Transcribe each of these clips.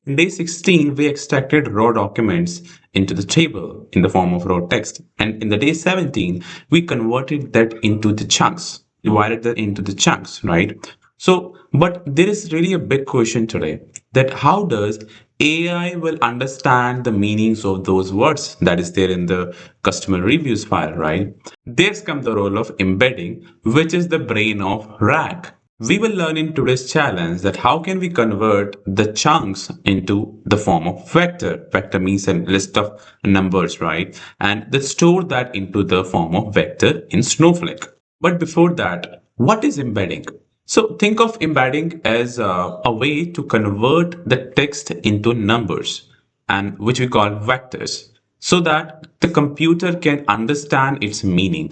In day 16, we extracted raw documents into the table in the form of raw text. And in the day 17, we converted that into the chunks, divided that into the chunks, right? So, but there is really a big question today that how does AI will understand the meanings of those words that is there in the customer reviews file, right? There's come the role of embedding, which is the brain of RAG. We will learn in today's challenge that how can we convert the chunks into the form of vector. Vector means a list of numbers, right? And then store that into the form of vector in Snowflake. But before that, what is embedding? So think of embedding as a way to convert the text into numbers and which we call vectors so that the computer can understand its meaning.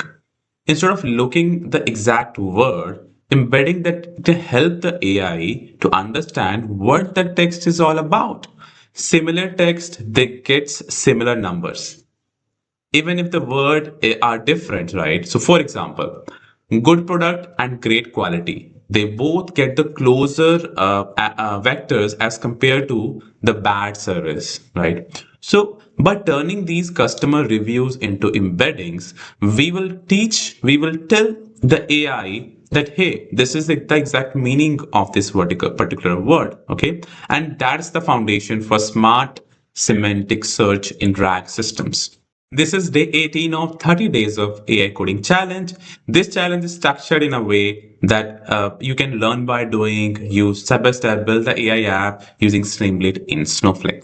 Instead of looking the exact word, embedding that to help the AI to understand what the text is all about. Similar text, they gets similar numbers even if the word are different, right? So for example, good product and great quality, they both get the closer vectors as compared to the bad service, right? So by turning these customer reviews into embeddings, we will tell the AI that hey, this is the exact meaning of this particular word, okay? And that's the foundation for smart semantic search in RAG systems. This is day 18 of 30 days of AI coding challenge. This challenge is structured in a way that you can learn by doing, use step by step, build the AI app using Streamlit in Snowflake.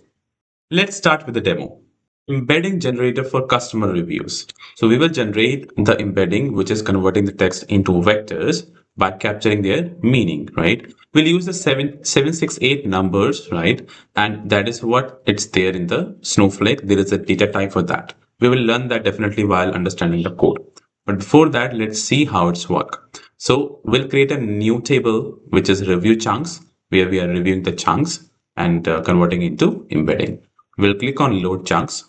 Let's start with the demo. Embedding generator for customer reviews. So we will generate the embedding, which is converting the text into vectors by capturing their meaning, right? We'll use the 768 numbers, right? And that is what it's there in the Snowflake. There is a data type for that. We will learn that definitely while understanding the code. But before that, let's see how it's work. So we'll create a new table, which is review chunks, where we are reviewing the chunks and converting into embedding. We'll click on load chunks.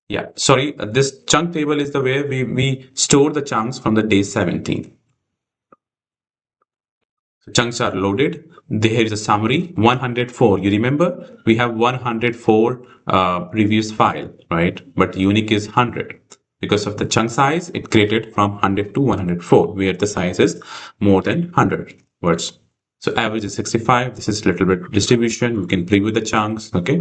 Yeah, sorry, this chunk table is the way we store the chunks from the day 17. So chunks are loaded. Here is a summary, 104. You remember, we have 104 reviews file, right? But unique is 100. Because of the chunk size, it created from 100 to 104, where the size is more than 100 words. So average is 65. This is little bit distribution. We can preview the chunks, okay?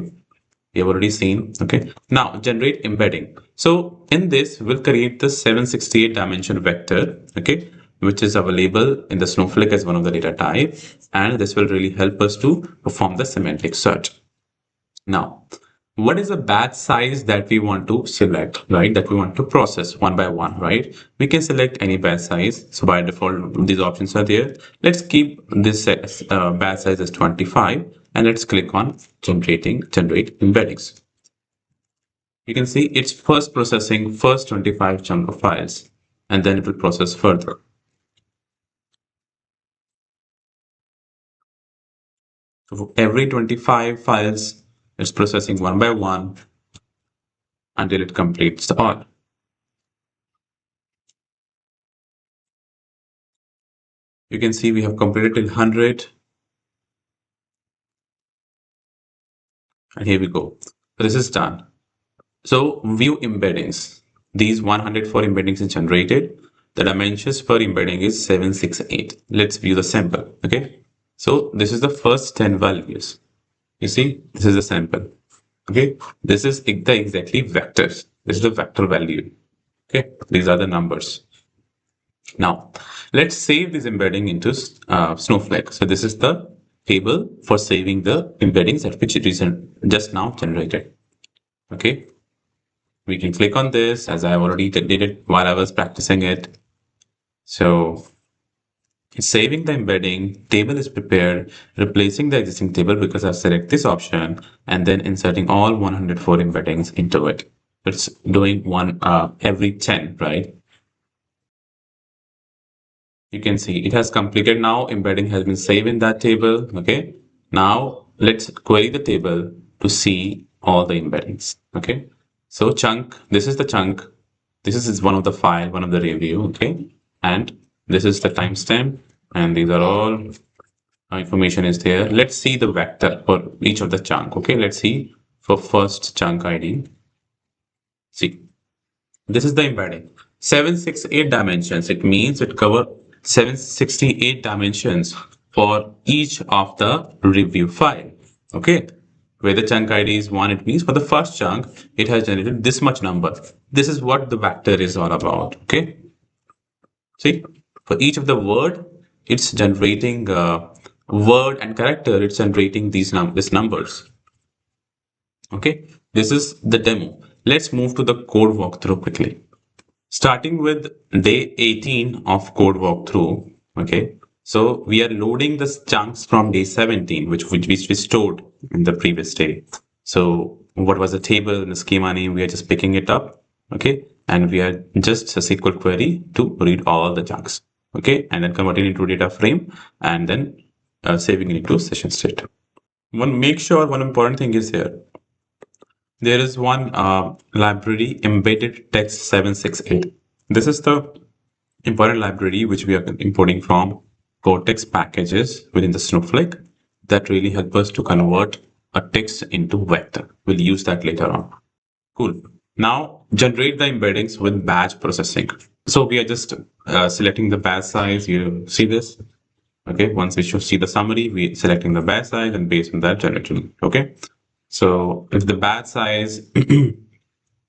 We have already seen, okay? Now generate embedding. So in this, we'll create the 768 dimension vector, okay? Which is available in the Snowflake as one of the data type. And this will really help us to perform the semantic search. Now, what is the batch size that we want to select, right? That we want to process one by one, right? We can select any batch size. So by default, these options are there. Let's keep this batch size as 25 and let's click on generate embeddings. You can see it's first processing first 25 chunk of files and then it will process further. So for every 25 files, it's processing one by one until it completes the all. You can see we have completed till 100. And here we go. So this is done. So view embeddings. These 104 embeddings is generated. The dimensions per embedding is 768. Let's view the sample. Okay. So this is the first 10 values. You see, this is the sample. Okay. This is the exactly vectors. This is the vector value. Okay. These are the numbers. Now, let's save this embedding into Snowflake. So this is the table for saving the embeddings that which it is just now generated. Okay. We can click on this as I already did it while I was practicing it. So it's saving the embedding, table is prepared, replacing the existing table because I've selected this option and then inserting all 104 embeddings into it. It's doing one every 10, right? You can see it has completed now. Embedding has been saved in that table. Okay. Now let's query the table to see all the embeddings. Okay. So chunk, this is the chunk. This is one of the file, one of the review. Okay. And this is the timestamp. And these are all information is there. Let's see the vector for each of the chunk. Okay, let's see for first chunk ID. See, this is the embedding. 768 dimensions. It means it covers 768 dimensions for each of the review file. Okay. Where the chunk ID is 1, it means for the first chunk, it has generated this much number. This is what the vector is all about. Okay. See, for each of the word, it's generating word and character. It's generating these numbers. Okay. This is the demo. Let's move to the code walkthrough quickly. Starting with day 18 of code walkthrough, okay, so we are loading the chunks from day 17, which we stored in the previous day. So what was the table and the schema name? We are just picking it up, okay, and we are just a SQL query to read all the chunks, okay, and then converting it into data frame and then saving it into session state. Make sure one important thing is here. There is one library, embedded text 768. This is the important library which we are importing from Cortex packages within the Snowflake that really help us to convert a text into vector. We'll use that later on. Cool. Now generate the embeddings with batch processing. So we are just selecting the batch size. You see this? Okay. Once we should see the summary, we selecting the batch size and based on that generating. Okay. So if the batch size,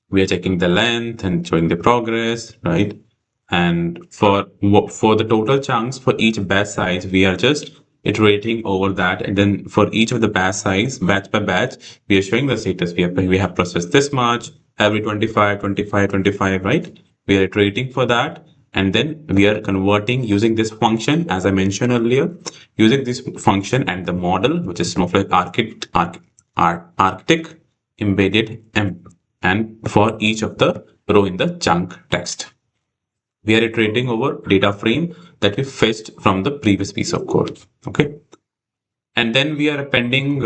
we are checking the length and showing the progress, right? And for the total chunks for each batch size, we are just iterating over that. And then for each of the batch size, batch by batch, we are showing the status. We have processed this much, every 25, 25, 25, right? We are iterating for that. And then we are converting using this function, as I mentioned earlier, using this function and the model, which is Snowflake Arctic embedded and for each of the row in the chunk text. We are iterating over data frame that we fetched from the previous piece of code. Okay. And then we are appending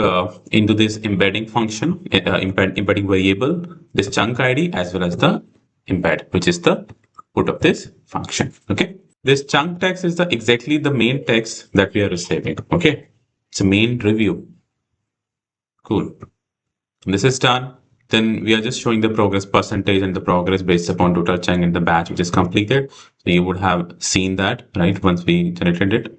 into this embedding function, embedding variable, this chunk ID as well as the embed, which is the put of this function. Okay. This chunk text is exactly the main text that we are receiving. Okay. It's a main review. Cool. This is done. Then we are just showing the progress percentage and the progress based upon total chunk in the batch which is completed. So you would have seen that, right, once we generated it.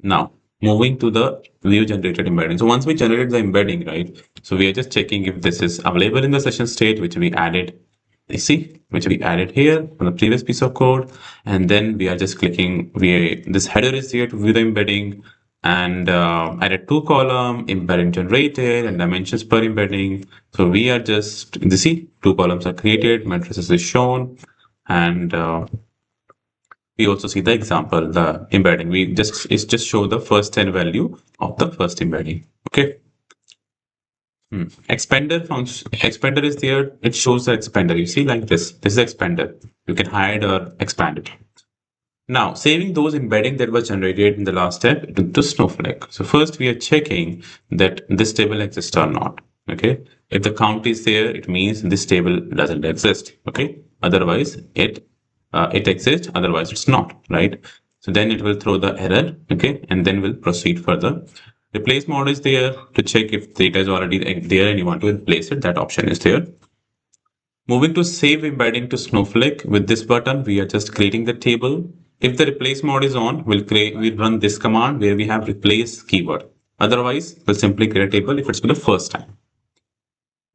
Now, moving to the view generated embedding. So once we generated the embedding, right, so we are just checking if this is available in the session state, which we added, you see, which we added here on the previous piece of code. And then we are just clicking, this header is here to view the embedding, and added 2 column, embedding generated and dimensions per embedding. So we are just, you see, 2 columns are created, matrices is shown, and we also see the example, the embedding. It's just show the first 10 value of the first embedding. Okay. Expander function, expander is there. It shows the expander. You see, like this. This is expander. You can hide or expand it. Now, saving those embedding that was generated in the last step into Snowflake. So first we are checking that this table exists or not. Okay. If the count is there, it means this table doesn't exist. Okay. Otherwise, it exists. Otherwise, it's not. Right. So then it will throw the error. Okay. And then we'll proceed further. Replace mode is there to check if data is already there and you want to replace it. That option is there. Moving to save embedding to Snowflake. With this button, we are just creating the table. If the replace mode is on, we'll run this command where we have replace keyword. Otherwise, we'll simply create a table if it's for the first time.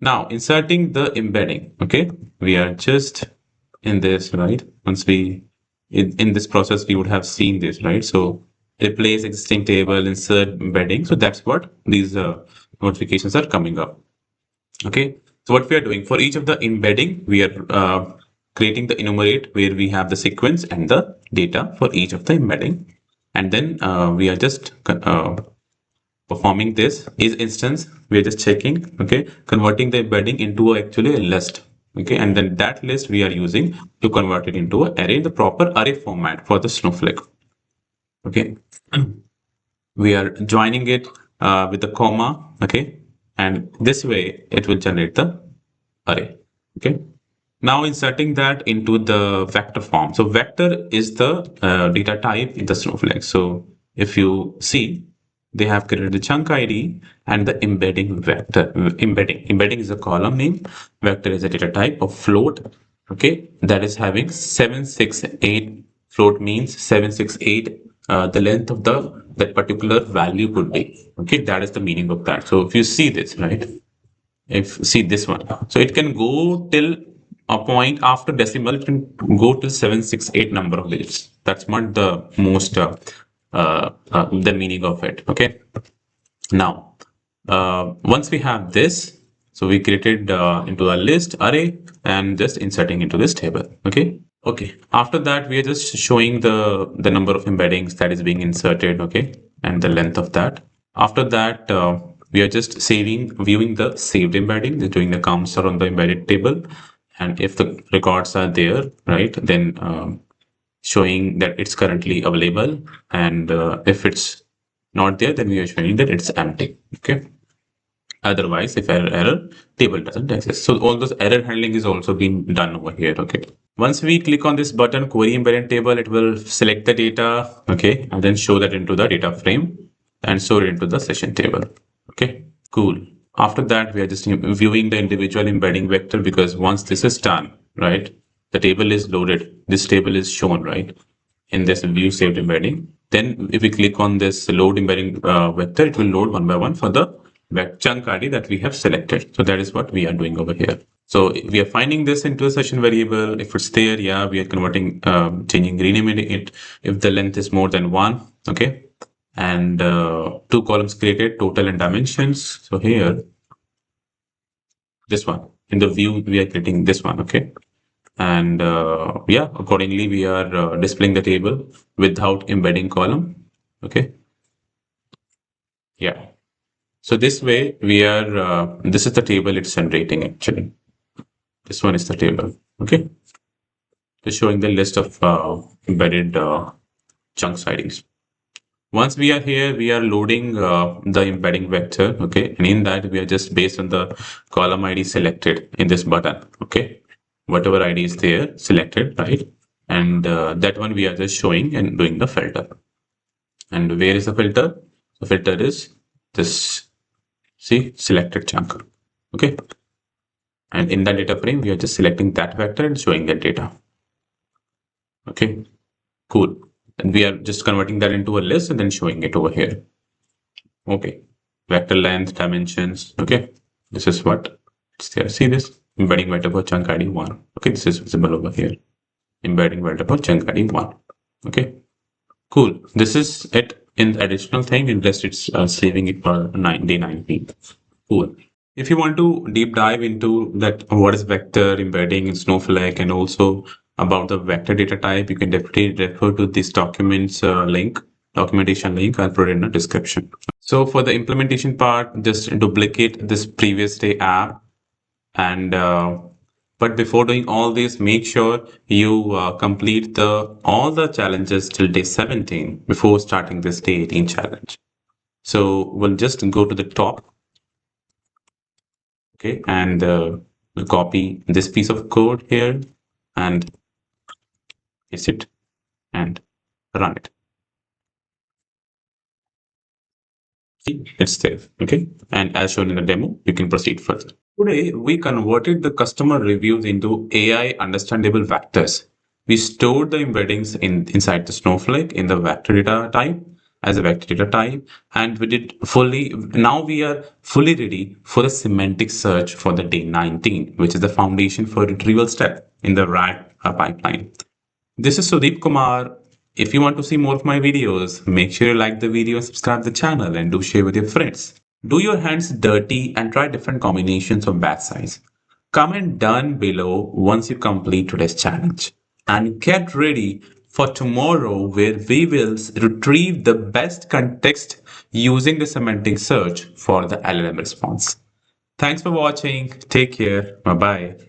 Now, inserting the embedding. Okay, we are just in this, right? Once we in this process, we would have seen this, right? So replace existing table, insert embedding. So that's what these notifications are coming up. Okay, so what we are doing for each of the embedding, we are creating the enumerate where we have the sequence and the data for each of the embedding. And then we are just performing this is instance. We are just checking, okay, converting the embedding into actually a list. Okay, and then that list we are using to convert it into an array, the proper array format for the Snowflake. Okay, we are joining it with a comma. Okay, and this way it will generate the array. Okay. Now inserting that into the vector form. So vector is the data type in the Snowflake. So if you see, they have created the chunk ID and the embedding vector. Embedding is a column name. Vector is a data type of float. Okay, that is having 768. Float means 768. The length of the that particular value could be. Okay, that is the meaning of that. So if you see this, right? If see this one, so it can go till a point after decimal, it can go till 768 number of digits. That's not the most the meaning of it. Okay, now once we have this, so we created into a list array and just inserting into this table. Okay, after that we are just showing the number of embeddings that is being inserted. Okay, and the length of that. After that, we are just viewing the saved embedding, just doing the counter on the embedded table. And if the records are there, right, then showing that it's currently available. And if it's not there, then we are showing that it's empty. Okay. Otherwise, if error, table doesn't exist. So all those error handling is also being done over here. Okay. Once we click on this button, query embedded table, it will select the data. Okay. And then show that into the data frame and store it into the session table. Okay, cool. After that, we are just viewing the individual embedding vector, because once this is done, right, the table is loaded. This table is shown, right, in this view saved embedding. Then if we click on this load embedding vector, it will load one by one for the chunk ID that we have selected. So that is what we are doing over here. So we are finding this into a session variable. If it's there, yeah, we are converting, changing, renaming it. If the length is more than 1, okay. And 2 columns created, total and dimensions. So here, this one, in the view, we are creating this one, okay. And yeah, accordingly, we are displaying the table without embedding column, okay. Yeah. So this way we are, this is the table it's generating actually. This one is the table, okay. Just showing the list of embedded chunks IDs. Once we are here, we are loading the embedding vector, okay. And in that, we are just based on the column ID selected in this button, okay. Whatever ID is there, selected, right. And that one we are just showing and doing the filter. And where is the filter? The filter is this, see, selected chunk, okay. And in the data frame, we are just selecting that vector and showing that data. Okay, cool. And we are just converting that into a list and then showing it over here. Okay, vector length, dimensions. Okay, this is what it's there. See this embedding vector for chunk ID 1. Okay, this is visible over here. Embedding vector for chunk ID 1. Okay, cool. This is it in the additional thing, and rest it's saving it for day 19. Cool. If you want to deep dive into that, what is vector embedding in Snowflake, and also about the vector data type, you can definitely refer to this documents documentation link. I'll put it in the description. So for the implementation part, just duplicate this previous day app, and but before doing all this, make sure you complete all the challenges till day 17 before starting this day 18 challenge. So we'll just go to the top. Okay, and we'll copy this piece of code here and paste it and run it. See, it's there. Okay, and as shown in the demo, you can proceed further. Today, we converted the customer reviews into AI understandable vectors. We stored the embeddings inside the Snowflake in the vector data type as a vector data type, and we did now we are fully ready for the semantic search for the day 19, which is the foundation for retrieval step in the RAG pipeline. This is Sudeep Kumar. If you want to see more of my videos, make sure you like the video, subscribe the channel, and do share with your friends. Do your hands dirty and try different combinations of batch size. Comment down below once you complete today's challenge. And get ready for tomorrow, where we will retrieve the best context using the semantic search for the LLM response. Thanks for watching. Take care. Bye-bye.